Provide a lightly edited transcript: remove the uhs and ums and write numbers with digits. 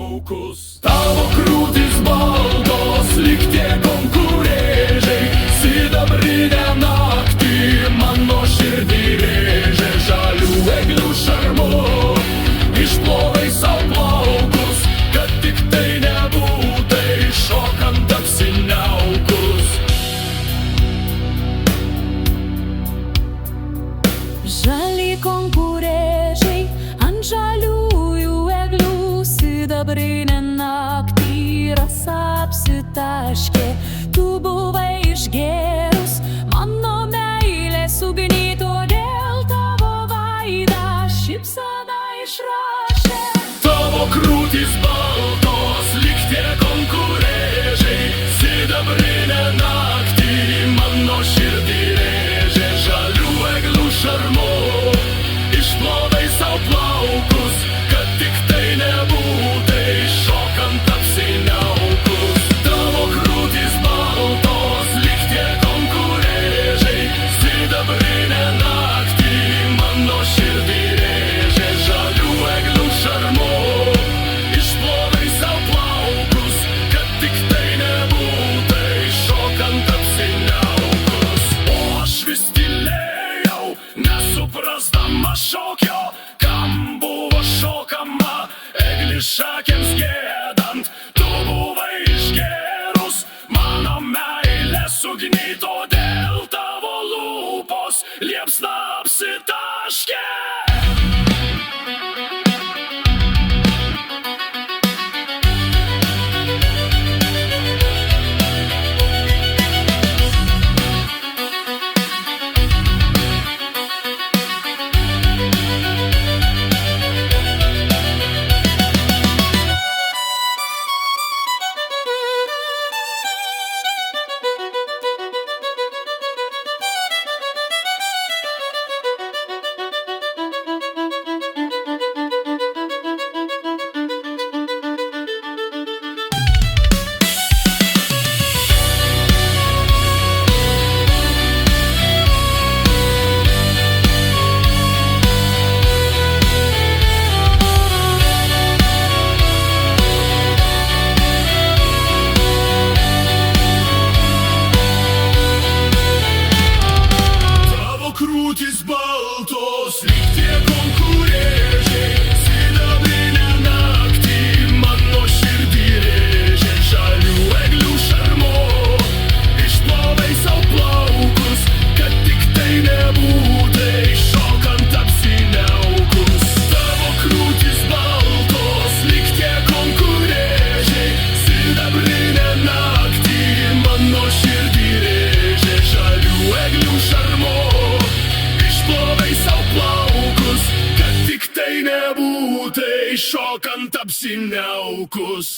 plaukus. Tavo krūtis baltos, lyg tie konkurėžiai, sidabrinę naktį mano širdį rėžė. Žalių eglių šarmu išplovai sau plaukus, kad tik tai nebūtai šokant apsiniaukus. Žali konkurėžiai ant žaliųjų eglių, sidabrinę naktį rasa apsitaškė. Tu buvai išgėrus mano meilės ugnį, todėl tavo veidą šypsena išrašė. Tavo krūtis baltos, lyg tie konkurėžiai, sidabrinę naktį mano širdį rėžė. Žalių eglių šarmu išplovai sau plaukus, kad tik tai nebūtai šokant apsiniaukus. Tavo krūtis baltos, lyg tie konkurėžiai, sidabrinę naktį mano širdį rėžė. Žalių eglių šarmu išplovai sau plaukus, kad tik tai nebūtai šokant apsiniaukus. O aš vis tylėjau, nesuprasdama šokio, kam buvo šokama, eglišakėms giedant. Tu buvai išgėrus mano meilės ugnį, todėl tavo lūpos liepsna apsitaškė. Krūtis baltos, lyg tie konkurėžiai, sidabrinę naktį mano širdį rėžė. Žalių eglių šarmu išplovai sau plaukus, kad tik tai nebūtai šokant apsiniaukus. Tavo krūtis baltos, lyg tie konkurėžiai, sidabrinę naktį mano širdį rėžė. Žalių eglių šarmu išplovai sau plaukus, kad tik tai nebūtai šokant apsiniaukus.